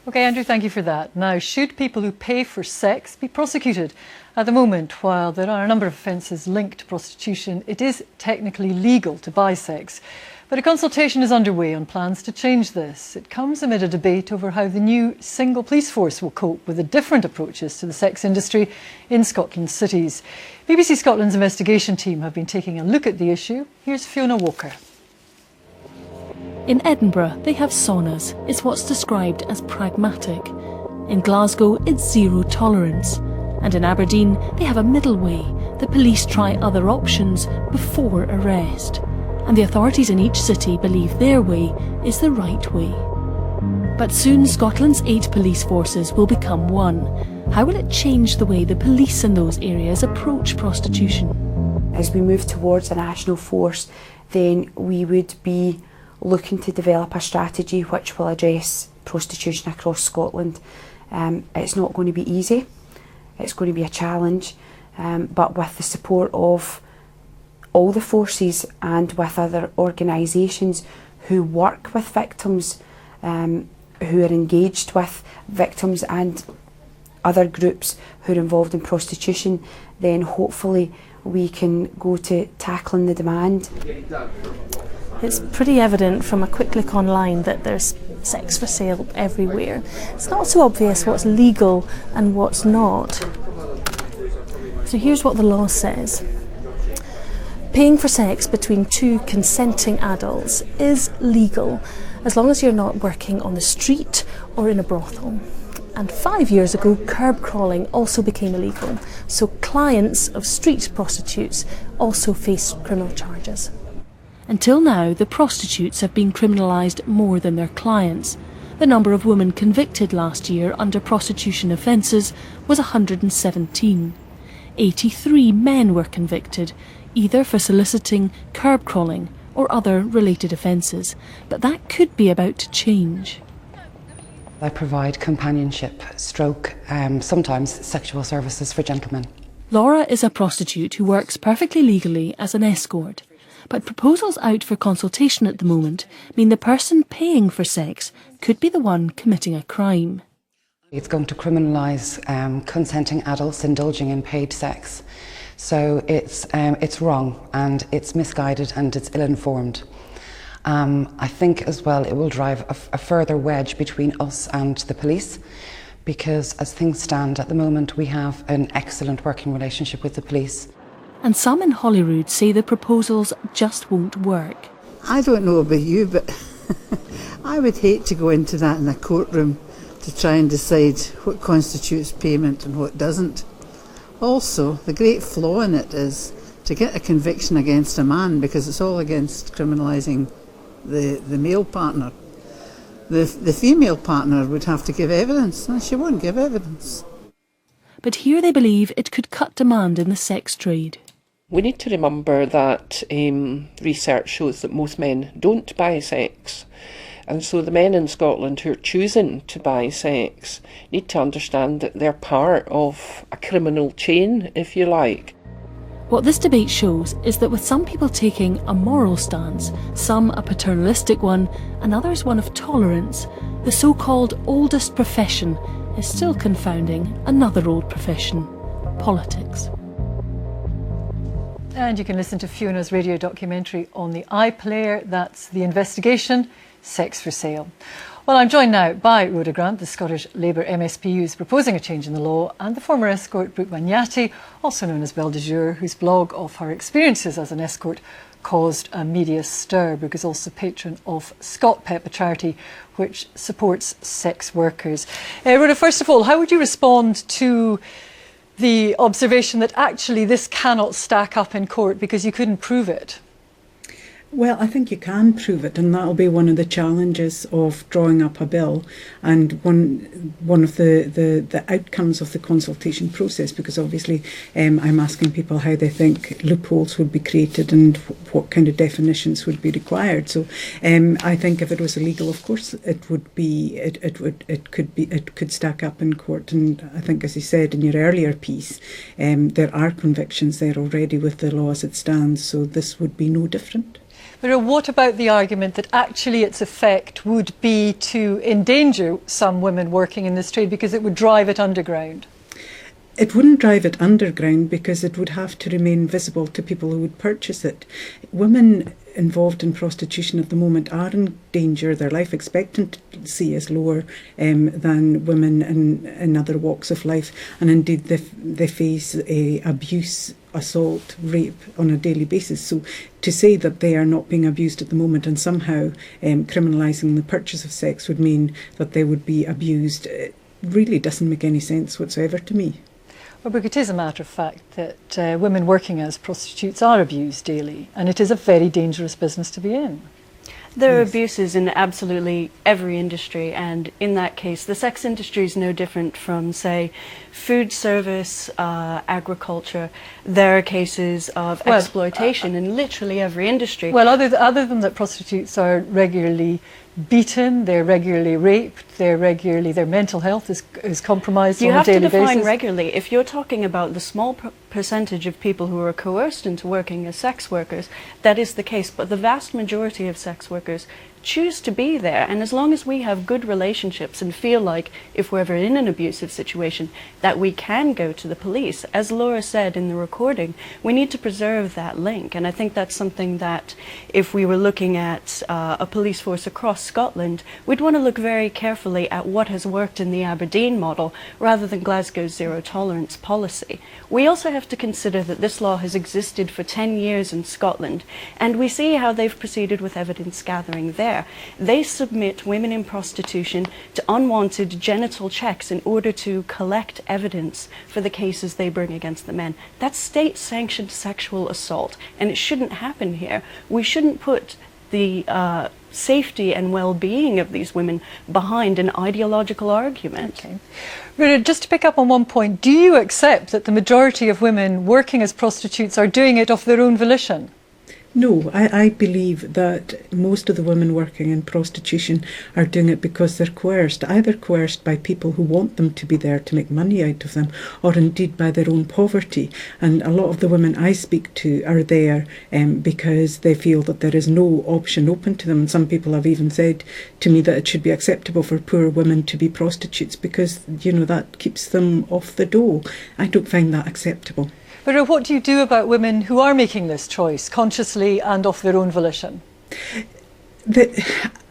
OK, Andrew, thank you for that. Now, should people who pay for sex be prosecuted? At the moment, while there are a number of offences linked to prostitution, it is technically legal to buy sex. But a consultation is underway on plans to change this. It comes amid a debate over how the new single police force will cope with the different approaches to the sex industry in Scotland's cities. BBC Scotland's investigation team have been taking a look at the issue. Here's Fiona Walker. In Edinburgh, they have saunas. It's what's described as pragmatic. In Glasgow, it's zero tolerance. And in Aberdeen, they have a middle way. The police try other options before arrest. And the authorities in each city believe their way is the right way. But soon Scotland's 8 police forces will become one. How will it change the way the police in those areas approach prostitution? As we move towards a national force, then we would be looking to develop a strategy which will address prostitution across Scotland. It's not going to be easy, it's going to be a challenge, but with the support of all the forces and with other organisations who work with victims, who are engaged with victims and other groups who are involved in prostitution, then hopefully we can go to tackling the demand. It's pretty evident from a quick look online that there's sex for sale everywhere. It's not so obvious what's legal and what's not. So here's what the law says. Paying for sex between 2 consenting adults is legal as long as you're not working on the street or in a brothel. And 5 years ago, curb crawling also became illegal, so clients of street prostitutes also face criminal charges. Until now, the prostitutes have been criminalised more than their clients. The number of women convicted last year under prostitution offences was 117. 83 men were convicted, either for soliciting, curb crawling or other related offences. But that could be about to change. I provide companionship, sometimes sexual services for gentlemen. Laura is a prostitute who works perfectly legally as an escort. But proposals out for consultation at the moment mean the person paying for sex could be the one committing a crime. It's going to criminalise consenting adults indulging in paid sex. So it's wrong and it's misguided and it's ill-informed. I think as well it will drive a further wedge between us and the police, because as things stand at the moment we have an excellent working relationship with the police. And some in Holyrood say the proposals just won't work. I don't know about you, but I would hate to go into that in a courtroom to try and decide what constitutes payment and what doesn't. Also, the great flaw in it is to get a conviction against a man, because it's all against criminalising the male partner. The female partner would have to give evidence, and she won't give evidence. But here they believe it could cut demand in the sex trade. We need to remember that research shows that most men don't buy sex. And so the men in Scotland who are choosing to buy sex need to understand that they're part of a criminal chain, if you like. What this debate shows is that with some people taking a moral stance, some a paternalistic one, and others one of tolerance, the so-called oldest profession is still confounding another old profession, politics. And you can listen to Fiona's radio documentary on the iPlayer. That's The Investigation, Sex for Sale. Well, I'm joined now by Rhoda Grant, the Scottish Labour MSP who's proposing a change in the law, and the former escort Brooke Magnanti, also known as Belle De Jour, whose blog of her experiences as an escort caused a media stir. Brooke is also patron of ScotPep, a charity which supports sex workers. Rhoda, first of all, how would you respond to the observation that actually this cannot stack up in court because you couldn't prove it? Well, I think you can prove it, and that'll be one of the challenges of drawing up a bill, and one of the outcomes of the consultation process, because obviously I'm asking people how they think loopholes would be created and what kind of definitions would be required. So I think if it was illegal, of course it would be it could stack up in court. And I think, as you said in your earlier piece, there are convictions there already with the law as it stands, so this would be no different. But what about the argument that actually its effect would be to endanger some women working in this trade because it would drive it underground? It wouldn't drive it underground because it would have to remain visible to people who would purchase it. Women involved in prostitution at the moment are in danger. Their life expectancy is lower than women in other walks of life, and indeed they face abuse, assault, rape on a daily basis. So to say that they are not being abused at the moment and somehow criminalising the purchase of sex would mean that they would be abused, it really doesn't make any sense whatsoever to me. Well, Brooke, it is a matter of fact that women working as prostitutes are abused daily, and it is a very dangerous business to be in. There are abuses in absolutely every industry, and in that case, the sex industry is no different from, say, food service, agriculture. There are cases of exploitation in literally every industry. Well, other than that, prostitutes are regularly beaten, they're regularly raped, their mental health is compromised on a daily basis. You have to define regularly. If you're talking about the small percentage of people who are coerced into working as sex workers, that is the case, but the vast majority of sex workers choose to be there, and as long as we have good relationships and feel like, if we're ever in an abusive situation, that we can go to the police, as Laura said in the recording, we need to preserve that link. And I think that's something that, if we were looking at a police force across Scotland, we'd want to look very carefully at what has worked in the Aberdeen model rather than Glasgow's zero tolerance policy. We also have to consider that this law has existed for 10 years in Scotland, and we see how they've proceeded with evidence gathering there. They submit women in prostitution to unwanted genital checks in order to collect evidence for the cases they bring against the men. That's state-sanctioned sexual assault, and it shouldn't happen here. We shouldn't put the safety and well-being of these women behind an ideological argument. Okay. Rhoda, just to pick up on one point, do you accept that the majority of women working as prostitutes are doing it of their own volition? No, I believe that most of the women working in prostitution are doing it because they're coerced, either coerced by people who want them to be there to make money out of them, or indeed by their own poverty. And a lot of the women I speak to are there because they feel that there is no option open to them. And some people have even said to me that it should be acceptable for poor women to be prostitutes because, you know, that keeps them off the dole. I don't find that acceptable. But what do you do about women who are making this choice, consciously and of their own volition?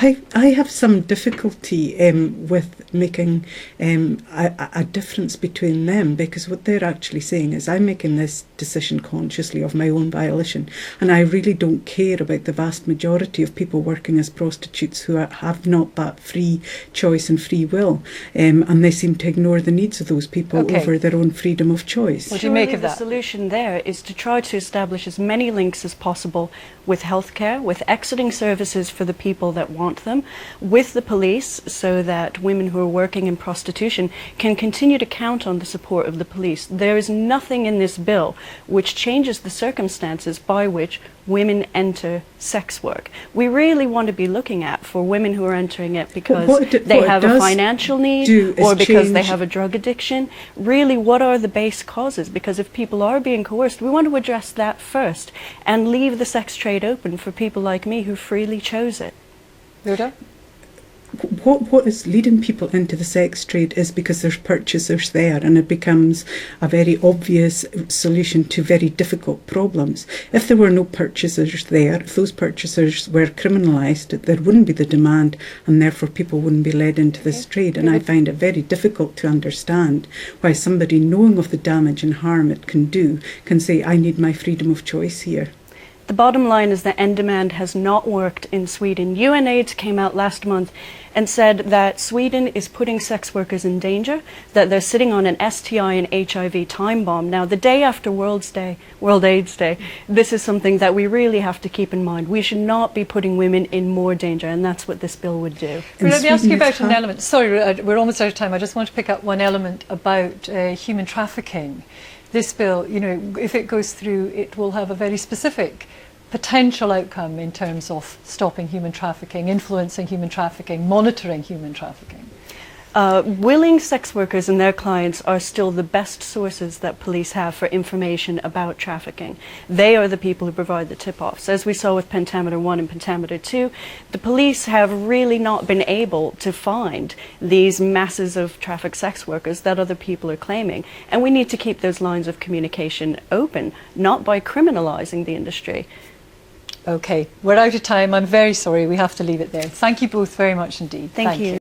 I have some difficulty with making a difference between them, because what they're actually saying is, I'm making this decision consciously of my own volition, and I really don't care about the vast majority of people working as prostitutes who have not that free choice and free will, and they seem to ignore the needs of those people over their own freedom of choice. What do you make of that? The solution there is to try to establish as many links as possible with healthcare, with exiting services for the people that want them, with the police, so that women who are working in prostitution can continue to count on the support of the police. There is nothing in this bill which changes the circumstances by which women enter sex work. We really want to be looking at for women who are entering it because they have a financial need or because they have a drug addiction. Really, what are the base causes? Because if people are being coerced, we want to address that first and leave the sex trade open for people like me who freely chose it. Rhoda? What is leading people into the sex trade is because there's purchasers there, and it becomes a very obvious solution to very difficult problems. If there were no purchasers there, if those purchasers were criminalised, there wouldn't be the demand, and therefore people wouldn't be led into this trade. And I find it very difficult to understand why somebody, knowing of the damage and harm it can do, can say, I need my freedom of choice here. The bottom line is that end demand has not worked in Sweden. UNAIDS came out last month and said that Sweden is putting sex workers in danger, that they're sitting on an STI and HIV time bomb. Now, the day after World AIDS Day, this is something that we really have to keep in mind. We should not be putting women in more danger, and that's what this bill would do. Let me ask you about an element. Sorry, we're almost out of time. I just want to pick up one element about human trafficking. This bill, you know, if it goes through, it will have a very specific potential outcome in terms of stopping human trafficking, influencing human trafficking, monitoring human trafficking. Willing sex workers and their clients are still the best sources that police have for information about trafficking. They are the people who provide the tip-offs. As we saw with Pentameter 1 and Pentameter 2, the police have really not been able to find these masses of trafficked sex workers that other people are claiming. And we need to keep those lines of communication open, not by criminalising the industry. Okay, we're out of time. I'm very sorry. We have to leave it there. Thank you both very much indeed. Thank you.